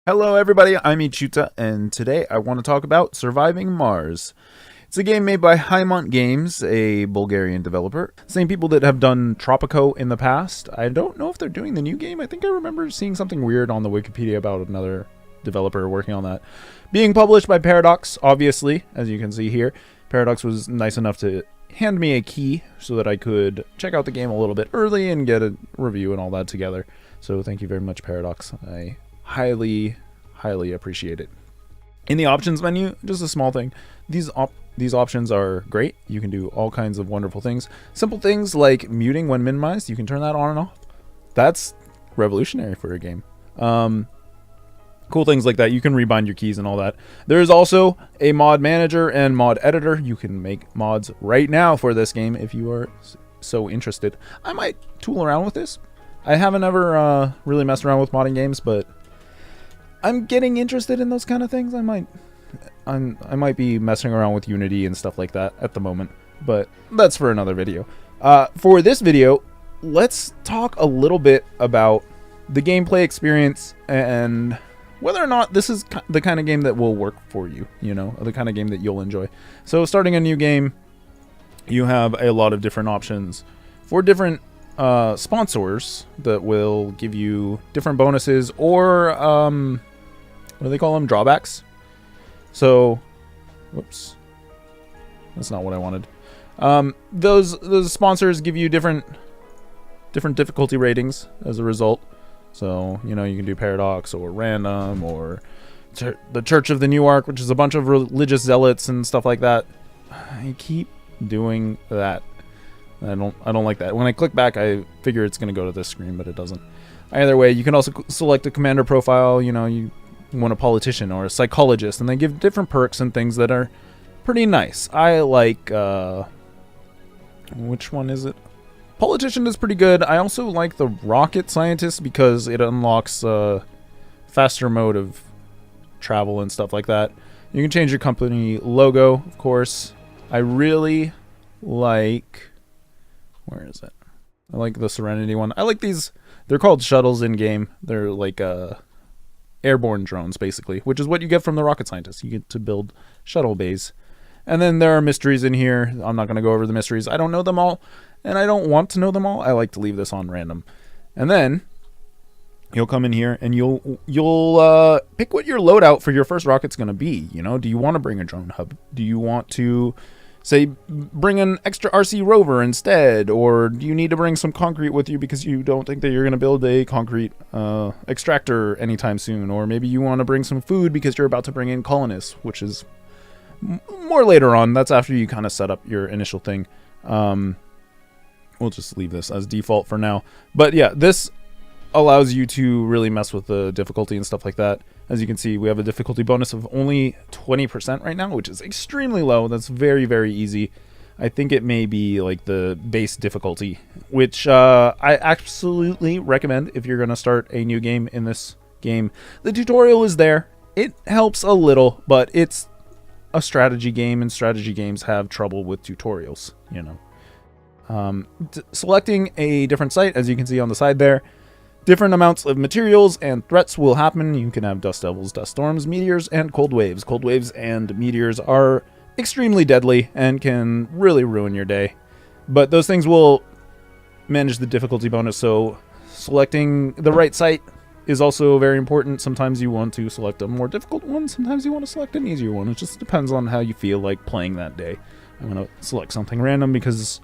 Hello everybody, I'm Ichuta, and today I want to talk about Surviving Mars. It's a game made by Haimont Games, a Bulgarian developer. Same people that have done Tropico in the past. I don't know if they're doing the new game. I think I remember seeing something weird on the Wikipedia about another developer working on that. Being published by Paradox, obviously, as you can see here. Paradox was nice enough to hand me a key so that I could check out the game a little bit early and get a review and all that together. So thank you very much, Paradox. I highly appreciate it. In the options menu, just a small thing, these options are great. You can do all kinds of wonderful things. Simple things like muting when minimized, you can turn that on and off. That's revolutionary for a game. Cool things like that. You can rebind your keys and all that. There is also a mod manager and mod editor. You can make mods right now for this game if you are so interested. I might tool around with this. I haven't ever really messed around with modding games, but I'm getting interested in those kind of things. I might be messing around with Unity and stuff like that at the moment, but that's for another video. For this video, let's talk a little bit about the gameplay experience and whether or not this is the kind of game that will work for you, you know, the kind of game that you'll enjoy. So starting a new game, you have a lot of different options for different sponsors that will give you different bonuses or what do they call them? Drawbacks. So, whoops, that's not what I wanted. Those sponsors give you different difficulty ratings as a result. So, you know, you can do Paradox or Random or the Church of the New Ark, which is a bunch of religious zealots and stuff like that. I keep doing that. I don't like that. When I click back, I figure it's going to go to this screen, but it doesn't. Either way, you can also select a commander profile. You know, you want a politician or a psychologist, and they give different perks and things that are pretty nice. I like, which one is it? Politician is pretty good. I also like the rocket scientist because it unlocks a faster mode of travel and stuff like that. You can change your company logo, of course. I really like, where is it? I like the Serenity one. I like these. They're called shuttles in game. They're like airborne drones, basically, which is what you get from the rocket scientist. You get to build shuttle bays. And then there are mysteries in here. I'm not going to go over the mysteries. I don't know them all, and I don't want to know them all. I like to leave this on random. And then you'll come in here and you'll pick what your loadout for your first rocket's going to be. You know, do you want to bring a drone hub? Do you want to, say, bring an extra RC rover instead? Or do you need to bring some concrete with you because you don't think that you're going to build a concrete extractor anytime soon? Or maybe you want to bring some food because you're about to bring in colonists, which is more later on. That's after you kind of set up your initial thing. We'll just leave this as default for now. But yeah, this allows you to really mess with the difficulty and stuff like that. As you can see, we have a difficulty bonus of only 20% right now, which is extremely low. That's very, very easy. I think it may be like the base difficulty, which I absolutely recommend if you're going to start a new game in this game. The tutorial is there. It helps a little, but it's a strategy game, and strategy games have trouble with tutorials, you know. Selecting a different site, as you can see on the side there, different amounts of materials and threats will happen. You can have dust devils, dust storms, meteors, and cold waves. Cold waves and meteors are extremely deadly and can really ruin your day. But those things will manage the difficulty bonus, so selecting the right site is also very important. Sometimes you want to select a more difficult one. Sometimes you want to select an easier one. It just depends on how you feel like playing that day. I'm going to select something random because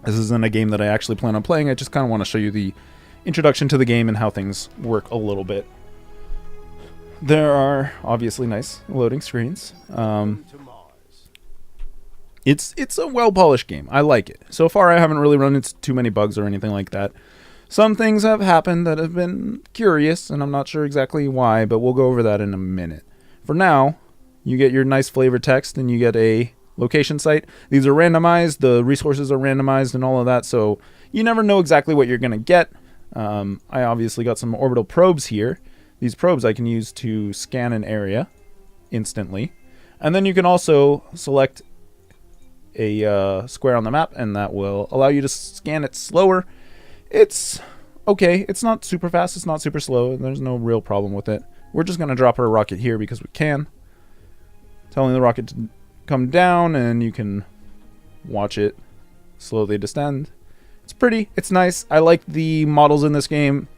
this isn't a game that I actually plan on playing. I just kind of want to show you the introduction to the game and how things work a little bit. There are obviously nice loading screens. It's a well-polished game. I like it. So far, I haven't really run into too many bugs or anything like that. Some things have happened that have been curious, and I'm not sure exactly why, but we'll go over that in a minute. For now, you get your nice flavor text, and you get a location site. These are randomized. The resources are randomized and all of that, so you never know exactly what you're going to get. I obviously got some orbital probes here. These probes I can use to scan an area instantly. And then you can also select a square on the map, and that will allow you to scan it slower. It's okay. It's not super fast. It's not super slow. There's no real problem with it. We're just going to drop our rocket here because we can. Telling the rocket to come down, and you can watch it slowly descend. It's pretty. It's nice. I like the models in this game.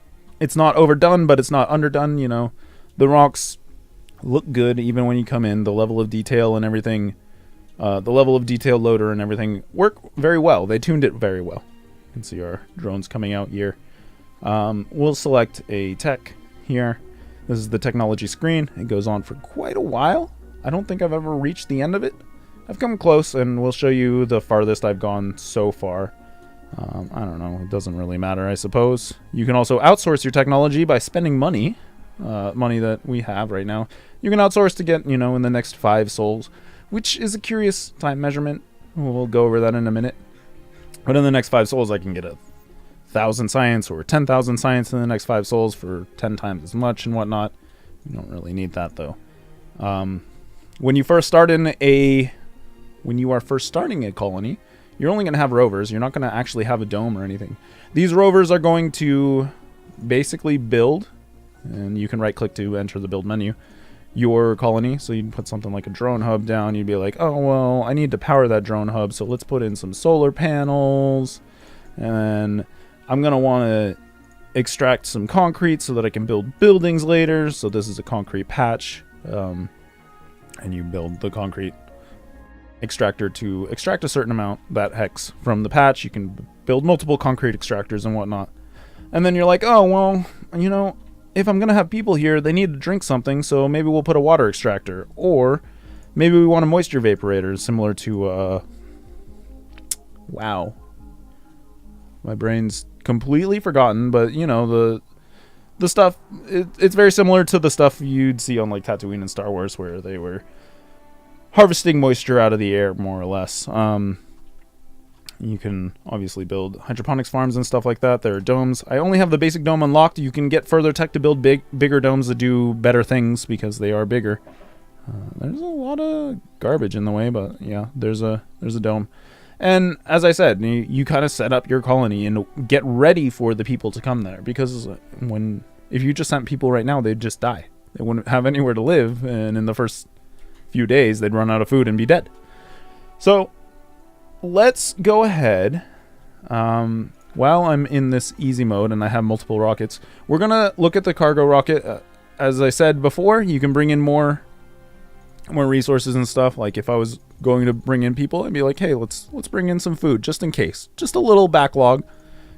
It's not overdone, but it's not underdone, you know. The rocks look good even when you come in. The level of detail and everything, the level of detail loader and everything work very well. They tuned it very well. You can see our drones coming out here. We'll select a tech here. This is the technology screen. It goes on for quite a while. I don't think I've ever reached the end of it. I've come close, and we'll show you the farthest I've gone so far. I don't know. It doesn't really matter, I suppose. You can also outsource your technology by spending money. Money that we have right now. You can outsource to get, you know, in the next 5 souls, which is a curious time measurement. We'll go over that in a minute. But in the next 5 souls, I can get 1,000 science or 10,000 science in the next 5 souls for 10 times as much and whatnot. You don't really need that, though. When you are first starting a colony, you're only going to have rovers. You're not going to actually have a dome or anything. These rovers are going to basically build, and you can right click to enter the build menu, your colony. So you'd put something like a drone hub down. You'd be like, oh, well, I need to power that drone hub, so let's put in some solar panels. And I'm going to want to extract some concrete so that I can build buildings later. So this is a concrete patch. And you build the concrete extractor to extract a certain amount, that hex, from the patch. You can build multiple concrete extractors and whatnot. And then you're like, oh, well, you know, if I'm going to have people here, they need to drink something, so maybe we'll put a water extractor. Or maybe we want a moisture evaporator, similar to, wow. My brain's completely forgotten, but, you know, the stuff, it's very similar to the stuff you'd see on, like, Tatooine and Star Wars, where they were harvesting moisture out of the air, more or less. You can obviously build hydroponics farms and stuff like that. There are domes. I only have the basic dome unlocked. You can get further tech to build bigger domes that do better things because they are bigger. There's a lot of garbage in the way, but yeah, there's a dome. And as I said, you kind of set up your colony and get ready for the people to come there, because if you just sent people right now, they'd just die. They wouldn't have anywhere to live, and in the first few days, they'd run out of food and be dead. So let's go ahead. While I'm in this easy mode and I have multiple rockets, we're going to look at the cargo rocket. As I said before, you can bring in more resources and stuff. Like if I was going to bring in people, I'd be like, hey, let's bring in some food just in case. Just a little backlog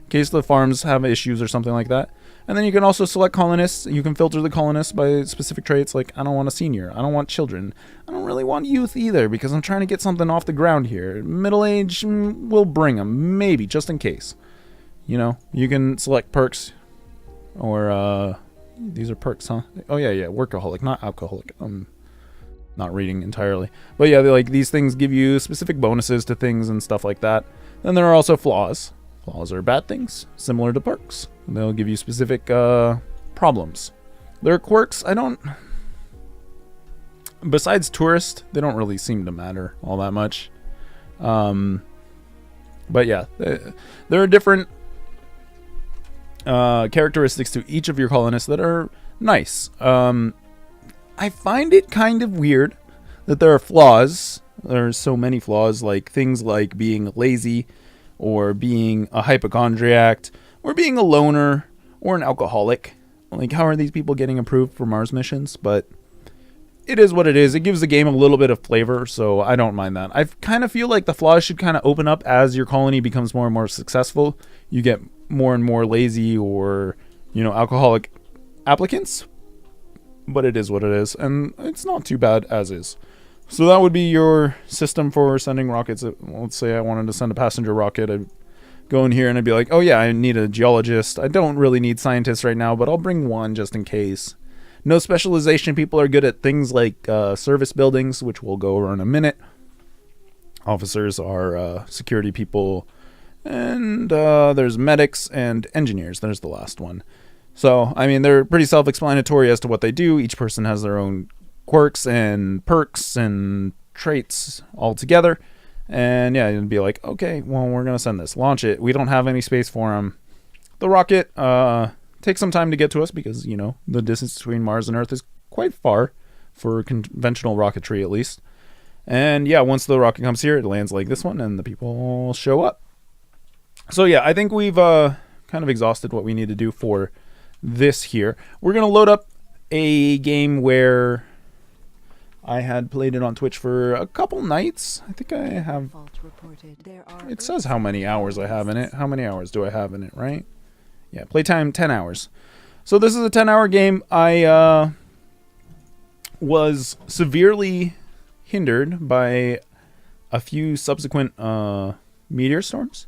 in case the farms have issues or something like that. And then you can also select colonists. You can filter the colonists by specific traits, like I don't want a senior, I don't want children, I don't really want youth either, because I'm trying to get something off the ground here. Middle age, we'll bring them, maybe, just in case. You know, you can select perks, or these are perks, huh? Oh yeah, workaholic, not alcoholic. I'm not reading entirely, but yeah, like these things give you specific bonuses to things and stuff like that. Then there are also flaws. Flaws are bad things, similar to perks. They'll give you specific problems. Their quirks, besides tourist, they don't really seem to matter all that much. But yeah, there are different characteristics to each of your colonists that are nice. I find it kind of weird that there are flaws. There are so many flaws, like things like being lazy, or being a hypochondriac, or being a loner, or an alcoholic. Like, how are these people getting approved for Mars missions? But it is what it is. It gives the game a little bit of flavor, so I don't mind that. I kind of feel like the flaws should kind of open up as your colony becomes more and more successful. You get more and more lazy or, you know, alcoholic applicants. But it is what it is, and it's not too bad as is. So that would be your system for sending rockets. Let's say I wanted to send a passenger rocket. I'd go in here and I'd be like, oh yeah, I need a geologist. I don't really need scientists right now, but I'll bring one just in case. No specialization. People are good at things like service buildings, which we'll go over in a minute. Officers are security people. And there's medics and engineers. There's the last one. So, I mean, they're pretty self-explanatory as to what they do. Each person has their own quirks and perks and traits all together. And yeah, you'd be like, okay, well, we're going to send this. Launch it. We don't have any space for them. The rocket take some time to get to us because, you know, the distance between Mars and Earth is quite far for conventional rocketry at least. And yeah, once the rocket comes here, it lands like this one and the people show up. So yeah, I think we've kind of exhausted what we need to do for this here. We're going to load up a game where I had played it on Twitch for a couple nights. I think I have... It says how many hours I have in it. How many hours do I have in it, right? Yeah, playtime 10 hours. So this is a 10-hour game. I was severely hindered by a few subsequent meteor storms.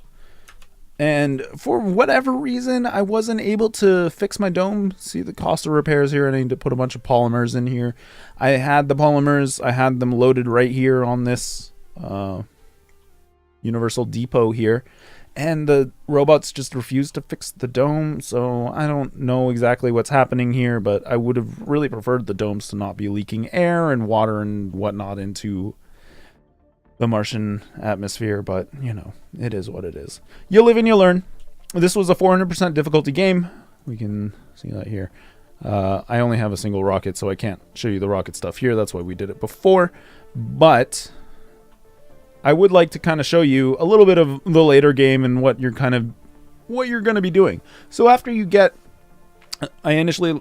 And for whatever reason, I wasn't able to fix my dome. See the cost of repairs here. I need to put a bunch of polymers in here. I had the polymers. I had them loaded right here on this Universal Depot here. And the robots just refused to fix the dome. So I don't know exactly what's happening here. But I would have really preferred the domes to not be leaking air and water and whatnot into the Martian atmosphere, but you know, it is what it is. You live and you learn. This was a 400% difficulty game. We can see that here. I only have a single rocket, so I can't show you the rocket stuff here. That's why we did it before. But I would like to kind of show you a little bit of the later game and what you're going to be doing. So after you get, I initially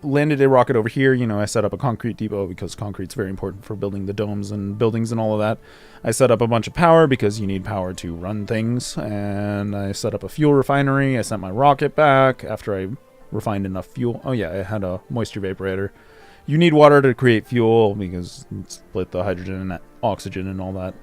landed a rocket over here. You know, I set up a concrete depot because concrete's very important for building the domes and buildings and all of that. I set up a bunch of power because you need power to run things. And I set up a fuel refinery. I sent my rocket back after I refined enough fuel. Oh yeah, I had a moisture evaporator. You need water to create fuel because you split the hydrogen and oxygen and all that.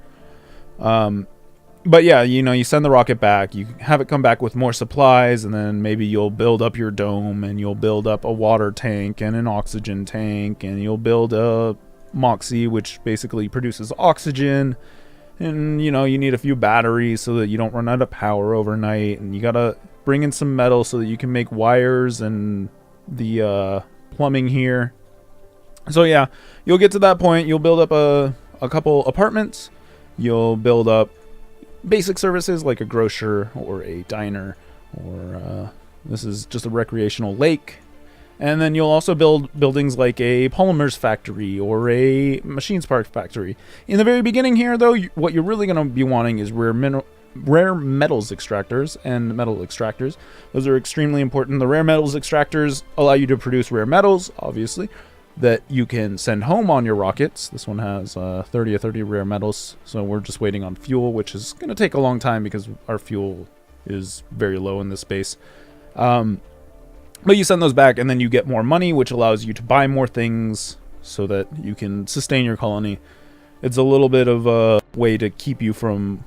But yeah, you know, you send the rocket back, you have it come back with more supplies, and then maybe you'll build up your dome, and you'll build up a water tank and an oxygen tank, and you'll build a Moxie, which basically produces oxygen, and, you know, you need a few batteries so that you don't run out of power overnight, and you gotta bring in some metal so that you can make wires and the plumbing here. So yeah, you'll get to that point, you'll build up a couple apartments, you'll build up basic services like a grocer or a diner, or this is just a recreational lake. And then you'll also build buildings like a polymers factory or a machines park factory. In the very beginning here, though, what you're really going to be wanting is rare metals extractors and metal extractors. Those are extremely important. The rare metals extractors allow you to produce rare metals, obviously, that you can send home on your rockets. This one has 30 or 30 rare metals, so we're just waiting on fuel, which is going to take a long time because our fuel is very low in this space. But you send those back, and then you get more money, which allows you to buy more things so that you can sustain your colony. It's a little bit of a way to keep you from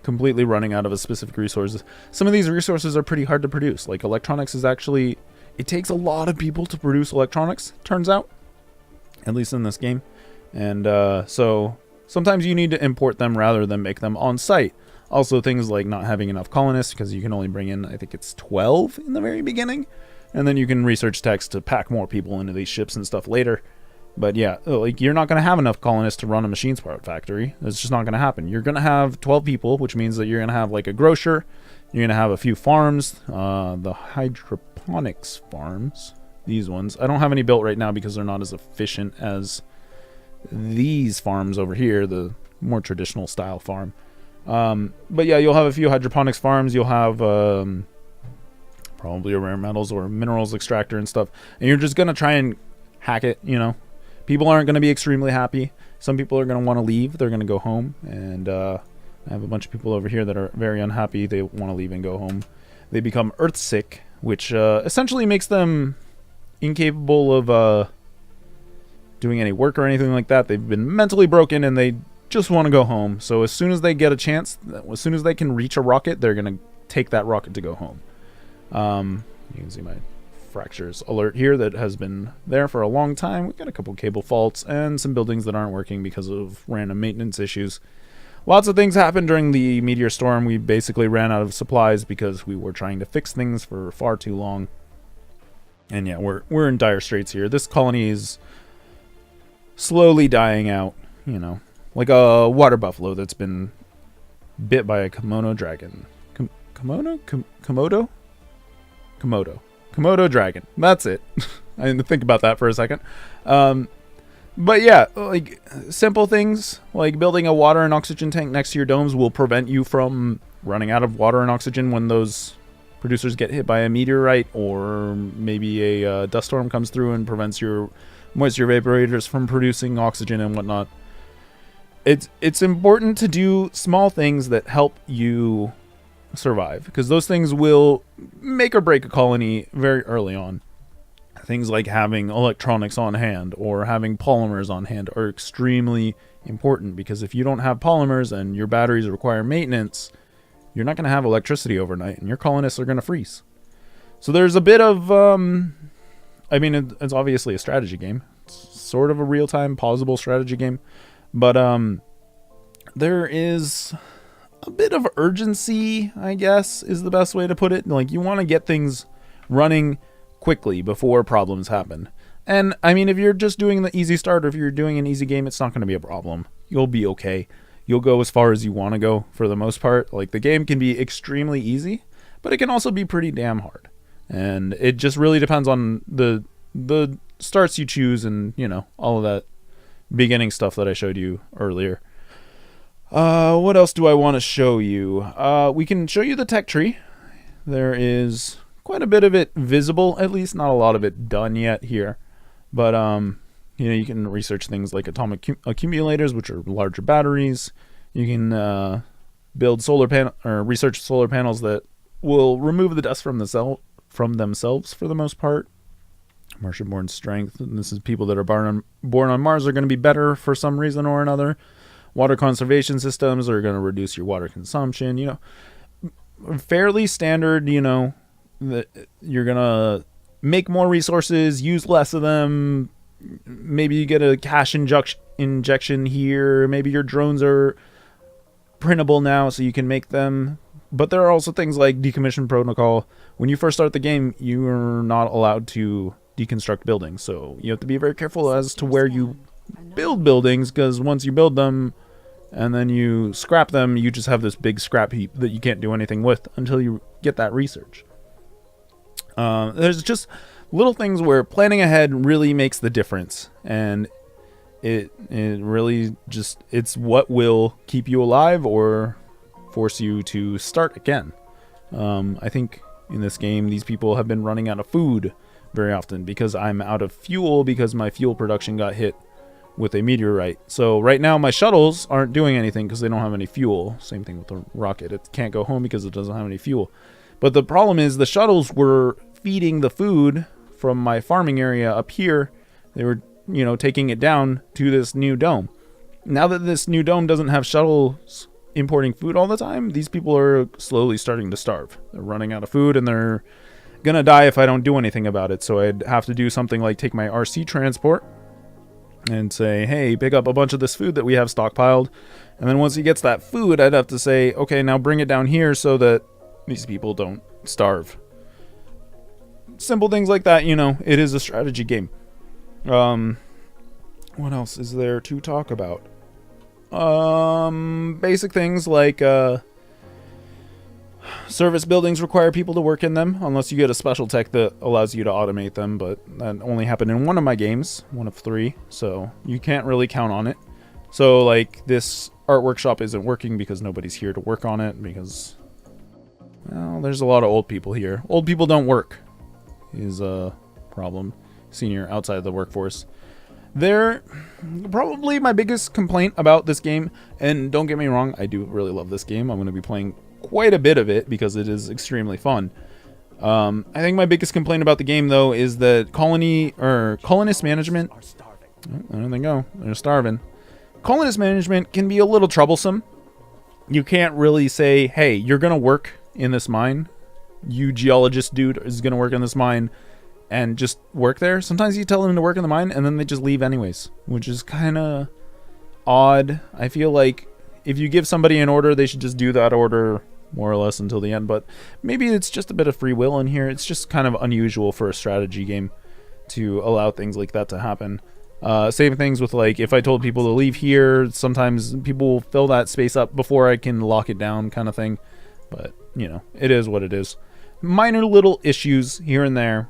completely running out of a specific resources. Some of these resources are pretty hard to produce. Like electronics is actually... It takes a lot of people to produce electronics, turns out, at least in this game. And so sometimes you need to import them rather than make them on site. Also things like not having enough colonists because you can only bring in, I think it's 12 in the very beginning. And then you can research text to pack more people into these ships and stuff later. But yeah, like you're not going to have enough colonists to run a machines part factory. It's just not going to happen. You're going to have 12 people, which means that you're going to have like a grocer. You're going to have a few farms, the hydroponics farms, these ones. I don't have any built right now because they're not as efficient as these farms over here, the more traditional style farm. But yeah, you'll have a few hydroponics farms. You'll have probably a rare metals or minerals extractor and stuff. And you're just going to try and hack it, you know. People aren't going to be extremely happy. Some people are going to want to leave. They're going to go home. And I have a bunch of people over here that are very unhappy. They want to leave and go home. They become earthsick, which essentially makes them incapable of doing any work or anything like that. They've been mentally broken and they just want to go home. So as soon as they get a chance, as soon as they can reach a rocket, they're going to take that rocket to go home. You can see my fractures alert here that has been there for a long time. We've got a couple cable faults and some buildings that aren't working because of random maintenance issues. Lots of things happened during the meteor storm. We basically ran out of supplies because we were trying to fix things for far too long. And yeah, we're in dire straits here. This colony is slowly dying out, you know, like a water buffalo that's been bit by a Komodo dragon. Komodo? Komodo dragon. That's it. I didn't think about that for a second. But yeah, like simple things like building a water and oxygen tank next to your domes will prevent you from running out of water and oxygen when those producers get hit by a meteorite, or maybe a dust storm comes through and prevents your moisture evaporators from producing oxygen and whatnot. It's important to do small things that help you survive, because those things will make or break a colony very early on. Things like having electronics on hand or having polymers on hand are extremely important, because if you don't have polymers and your batteries require maintenance, you're not going to have electricity overnight and your colonists are going to freeze. So there's a bit of, I mean, it's obviously a strategy game. It's sort of a real-time pausable strategy game. But there is a bit of urgency, I guess, is the best way to put it. Like, you want to get things running quickly before problems happen. And I mean, if you're just doing the easy start, or if you're doing an easy game, it's not going to be a problem. You'll be okay. You'll go as far as you want to go for the most part. Like, the game can be extremely easy, but it can also be pretty damn hard. And it just really depends on the starts you choose and, you know, all of that beginning stuff that I showed you earlier. What else do I want to show you? We can show you the tech tree. There is quite a bit of it visible, at least not a lot of it done yet here. But, you know, you can research things like atomic accumulators, which are larger batteries. You can build research solar panels that will remove the dust from themselves for the most part. Martian-born strength, and this is people that are born on Mars are going to be better for some reason or another. Water conservation systems are going to reduce your water consumption. You know, fairly standard, you know, that you're gonna make more resources, use less of them. Maybe you get a cash injection here. Maybe your drones are printable now, so you can make them. But there are also things like decommission protocol. When you first start the game, you are not allowed to deconstruct buildings, so you have to be very careful as to where you build buildings, because once you build them and then you scrap them, you just have this big scrap heap that you can't do anything with until you get that research. There's just little things where planning ahead really makes the difference, and it really just, it's what will keep you alive or force you to start again. I think in this game, these people have been running out of food very often because I'm out of fuel, because my fuel production got hit with a meteorite. So right now my shuttles aren't doing anything because they don't have any fuel. Same thing with the rocket. It can't go home because it doesn't have any fuel. But the problem is the shuttles were feeding the food from my farming area up here. They were, you know, taking it down to this new dome. Now that this new dome doesn't have shuttles importing food all the time, these people are slowly starting to starve. They're running out of food and they're gonna die if I don't do anything about it. So I'd have to do something like take my RC transport and say, hey, pick up a bunch of this food that we have stockpiled. And then once he gets that food, I'd have to say, okay, now bring it down here so that these people don't starve. Simple things like that, you know, it is a strategy game. What else is there to talk about? Basic things like service buildings require people to work in them unless you get a special tech that allows you to automate them, but that only happened in one of my games, one of 3, so you can't really count on it. So like this art workshop isn't working because nobody's here to work on it, because, well, there's a lot of old people here. Old people don't work is a problem. Senior outside of the workforce. They're probably my biggest complaint about this game, and don't get me wrong, I do really love this game. I'm going to be playing quite a bit of it because it is extremely fun. I think my biggest complaint about the game, though, is that colonist management. Oh, there they go. They're starving. Colonist management can be a little troublesome. You can't really say, hey, you're going to work in this mine. You geologist dude is going to work in this mine and just work there. Sometimes you tell them to work in the mine and then they just leave anyways, which is kind of odd. I feel like if you give somebody an order, they should just do that order more or less until the end. But maybe it's just a bit of free will in here. It's just kind of unusual for a strategy game to allow things like that to happen. Same things with, like, if I told people to leave here, sometimes people will fill that space up before I can lock it down, kind of thing. But, you know, it is what it is. minor little issues here and there.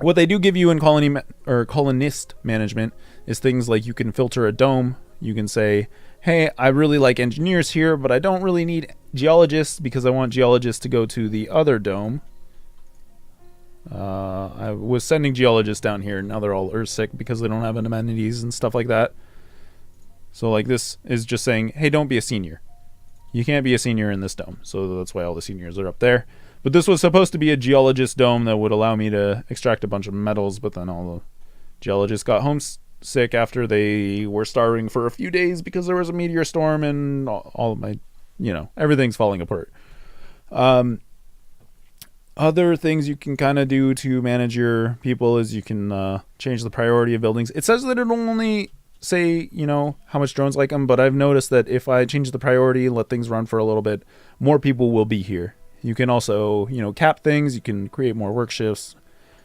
What they do give you in colonist management is things like you can filter a dome. You can say, hey, I really like engineers here, but I don't really need geologists because I want geologists to go to the other dome. I was sending geologists down here. Now they're all Earthsick because they don't have amenities and stuff like that. So like this is just saying, hey, don't be a senior. You can't be a senior in this dome. So that's why all the seniors are up there. But this was supposed to be a geologist dome that would allow me to extract a bunch of metals, but then all the geologists got homesick after they were starving for a few days because there was a meteor storm and all of my, everything's falling apart. Other things you can kind of do to manage your people is you can change the priority of buildings. It says that it'll only say, how much drones like them, but I've noticed that if I change the priority, let things run for a little bit, more people will be here. You can also, cap things. You can create more work shifts.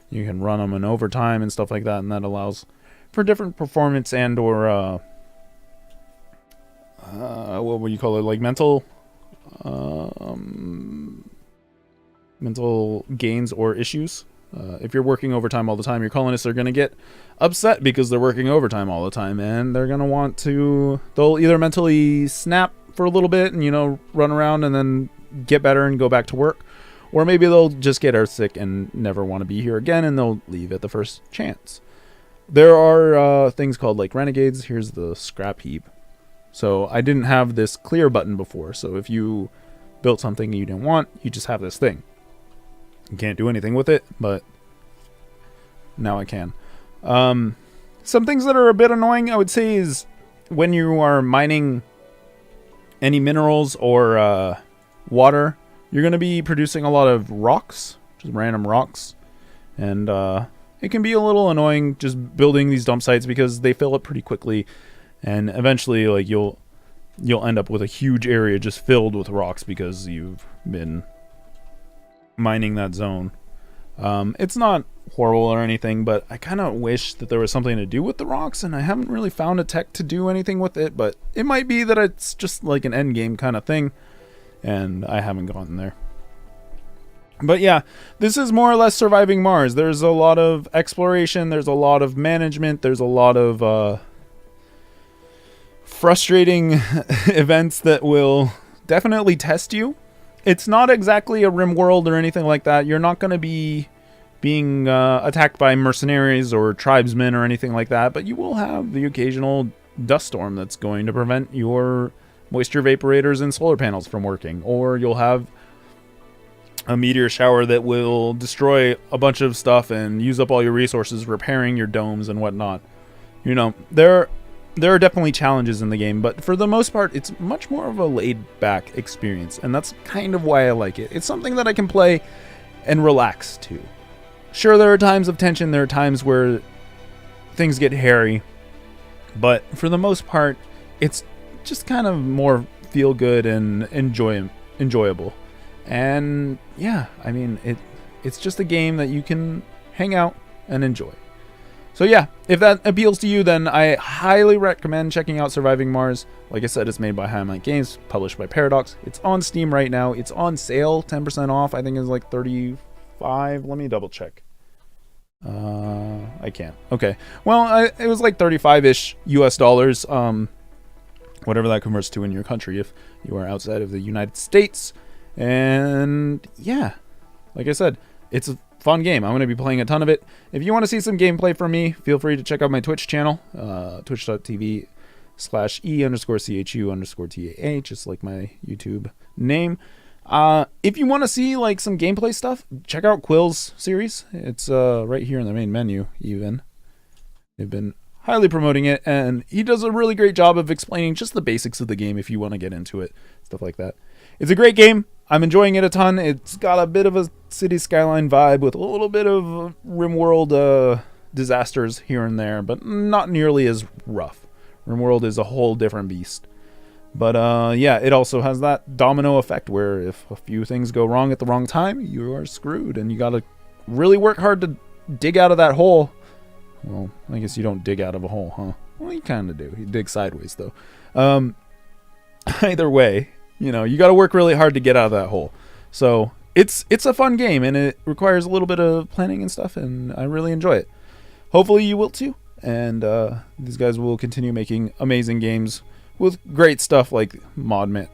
You can run them in overtime and stuff like that, and that allows for different performance and or what would you call it? Like mental gains or issues. If you're working overtime all the time, your colonists are going to get upset because they're working overtime all the time, and they're going to want to. They'll either mentally snap for a little bit and run around and then get better and go back to work, or maybe they'll just get Earthsick and never want to be here again, and they'll leave at the first chance. There are things called like renegades. Here's the scrap heap. So I didn't have this clear button before, so if you built something you didn't want, you just have this thing. You can't do anything with it, but now I can. Some things that are a bit annoying, I would say, is when you are mining any minerals or water, you're going to be producing a lot of rocks, just random rocks, and it can be a little annoying just building these dump sites because they fill up pretty quickly, and eventually like you'll end up with a huge area just filled with rocks because you've been mining that zone. It's not horrible or anything, but I kind of wish that there was something to do with the rocks, and I haven't really found a tech to do anything with it, but it might be that it's just like an end game kind of thing, and I haven't gotten there. But yeah, this is more or less surviving Mars. There's a lot of exploration, there's a lot of management, there's a lot of frustrating events that will definitely test you. It's not exactly a RimWorld or anything like that. You're not going to be being attacked by mercenaries or tribesmen or anything like that, but you will have the occasional dust storm that's going to prevent your moisture vaporators and solar panels from working, or you'll have a meteor shower that will destroy a bunch of stuff and use up all your resources repairing your domes and whatnot. There are definitely challenges in the game, but for the most part, it's much more of a laid-back experience, and that's kind of why I like it. It's something that I can play and relax to. Sure, there are times of tension, there are times where things get hairy, but for the most part, it's just kind of more feel-good and enjoyable. And yeah, I mean, it's just a game that you can hang out and enjoy. So yeah, if that appeals to you, then I highly recommend checking out Surviving Mars. Like I said, it's made by Highmont Games, published by Paradox. It's on Steam right now. It's on sale, 10% off. I think it's like 35. Let me double check. I can't. Okay. Well, it was like 35-ish US dollars. Whatever that converts to in your country if you are outside of the United States. And yeah, like I said, it's a fun game. I'm going to be playing a ton of it. If you want to see some gameplay from me, feel free to check out my Twitch channel, twitch.tv/e_chu_tah, just like my YouTube name. If you want to see like some gameplay stuff, check out Quill's series. It's right here in the main menu even. They've been highly promoting it, and he does a really great job of explaining just the basics of the game if you want to get into it, stuff like that. It's a great game. I'm enjoying it a ton. It's got a bit of a City Skyline vibe with a little bit of RimWorld disasters here and there, but not nearly as rough. RimWorld is a whole different beast. But yeah, it also has that domino effect where if a few things go wrong at the wrong time, you are screwed, and you gotta really work hard to dig out of that hole. Well, I guess you don't dig out of a hole, huh? Well, you kind of do. You dig sideways, though. Either way, you gotta work really hard to get out of that hole. So it's a fun game, and it requires a little bit of planning and stuff, and I really enjoy it. Hopefully you will too, and these guys will continue making amazing games with great stuff like mod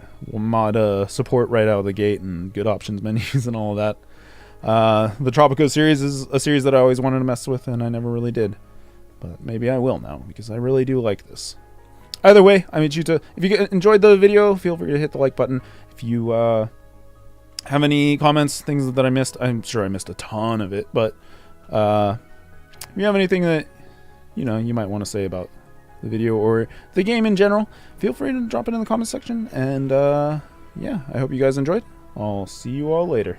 support right out of the gate and good options menus and all of that. The Tropico series is a series that I always wanted to mess with, and I never really did. But maybe I will now, because I really do like this. Either way, I'm Ichuta. If you enjoyed the video, feel free to hit the like button. If you have any comments, things that I missed, I'm sure I missed a ton of it, but if you have anything that you might want to say about the video or the game in general, feel free to drop it in the comment section. And yeah, I hope you guys enjoyed. I'll see you all later.